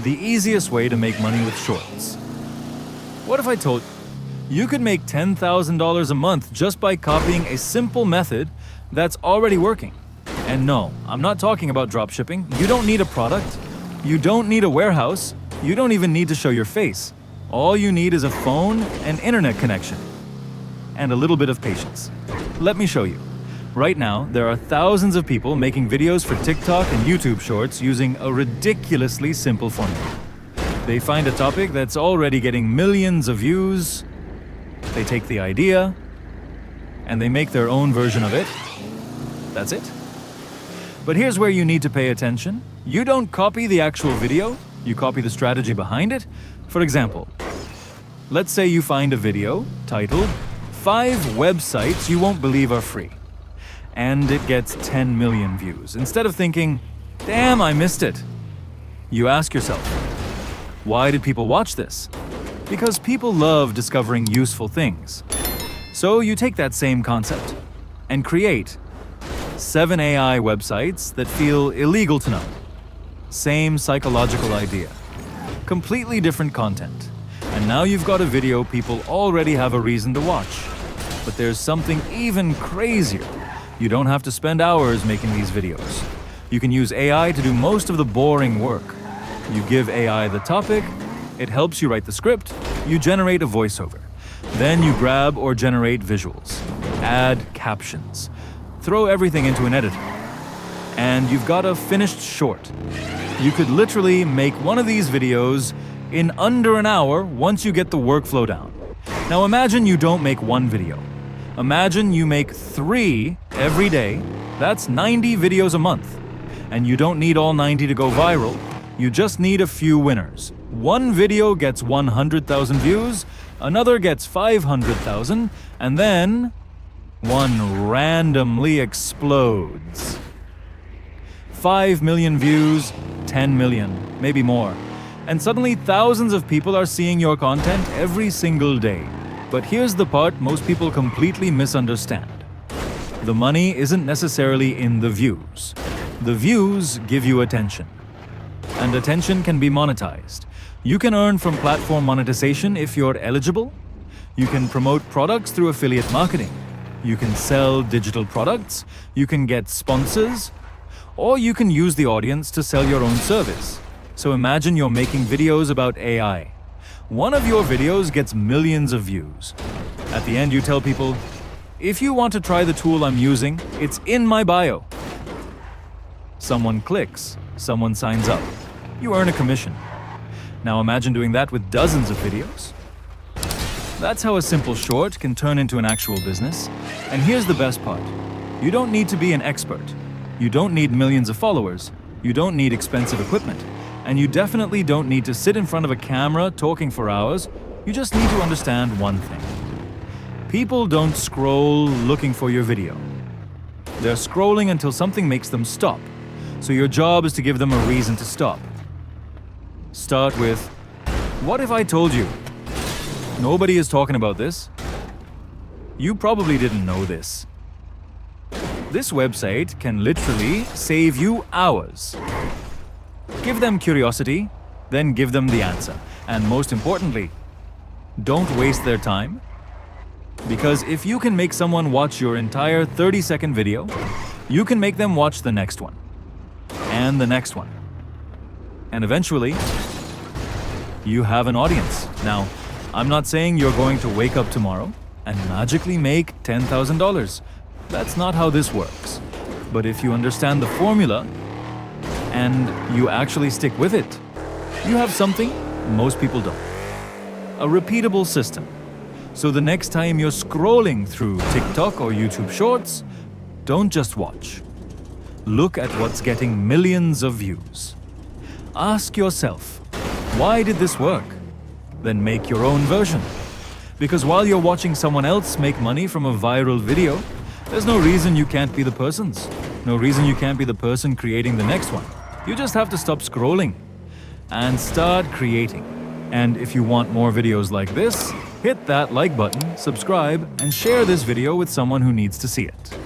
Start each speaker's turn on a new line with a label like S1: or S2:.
S1: the easiest way to make money with shorts. What if I told you could make $10,000 a month just by copying a simple method that's already working? And no, I'm not talking about dropshipping. You don't need a product. You don't need a warehouse. You don't even need to show your face. All you need is a phone and internet connection. And a little bit of patience. Let me show you. Right now, there are thousands of people making videos for TikTok and YouTube Shorts using a ridiculously simple formula. They find a topic that's already getting millions of views, they take the idea, and they make their own version of it. That's it. But here's where you need to pay attention. You don't copy the actual video, you copy the strategy behind it. For example, let's say you find a video titled 5 websites you won't believe are free, and it gets 10 million views. Instead of thinking, damn, I missed it, you ask yourself, why did people watch this? Because people love discovering useful things. So you take that same concept and create 7 AI websites that feel illegal to know. Same psychological idea. Completely different content. And now you've got a video people already have a reason to watch. But there's something even crazier. You don't have to spend hours making these videos. You can use AI to do most of the boring work. You give AI the topic, it helps you write the script, you generate a voiceover. Then you grab or generate visuals, add captions, throw everything into an editor. And you've got a finished short. You could literally make one of these videos in under an hour once you get the workflow down. Now imagine you don't make one video. Imagine you make 3 every day. That's 90 videos a month. And you don't need all 90 to go viral. You just need a few winners. One video gets 100,000 views, another gets 500,000, and then one randomly explodes. 5 million views, 10 million, maybe more. And suddenly thousands of people are seeing your content every single day. But here's the part most people completely misunderstand. The money isn't necessarily in the views. The views give you attention. And attention can be monetized. You can earn from platform monetization if you're eligible. You can promote products through affiliate marketing. You can sell digital products. You can get sponsors. Or you can use the audience to sell your own service. So imagine you're making videos about AI. One of your videos gets millions of views. At the end, you tell people, if you want to try the tool I'm using, it's in my bio. Someone clicks, someone signs up. You earn a commission. Now imagine doing that with dozens of videos. That's how a simple short can turn into an actual business. And here's the best part. You don't need to be an expert. You don't need millions of followers. You don't need expensive equipment. And you definitely don't need to sit in front of a camera talking for hours. You just need to understand one thing. People don't scroll looking for your video. They're scrolling until something makes them stop. So your job is to give them a reason to stop. Start with, what if I told you? Nobody is talking about this. You probably didn't know this. This website can literally save you hours. Give them curiosity, then give them the answer. And most importantly, don't waste their time. Because if you can make someone watch your entire 30-second video, you can make them watch the next one. And the next one. And eventually, you have an audience. Now, I'm not saying you're going to wake up tomorrow and magically make $10,000. That's not how this works. But if you understand the formula and you actually stick with it, you have something most people don't. A repeatable system. So the next time you're scrolling through TikTok or YouTube Shorts, don't just watch. Look at what's getting millions of views. Ask yourself, why did this work? Then make your own version. Because while you're watching someone else make money from a viral video, there's no reason you can't be the person's. No reason you can't be the person creating the next one. You just have to stop scrolling and start creating. And if you want more videos like this, hit that like button, subscribe, and share this video with someone who needs to see it.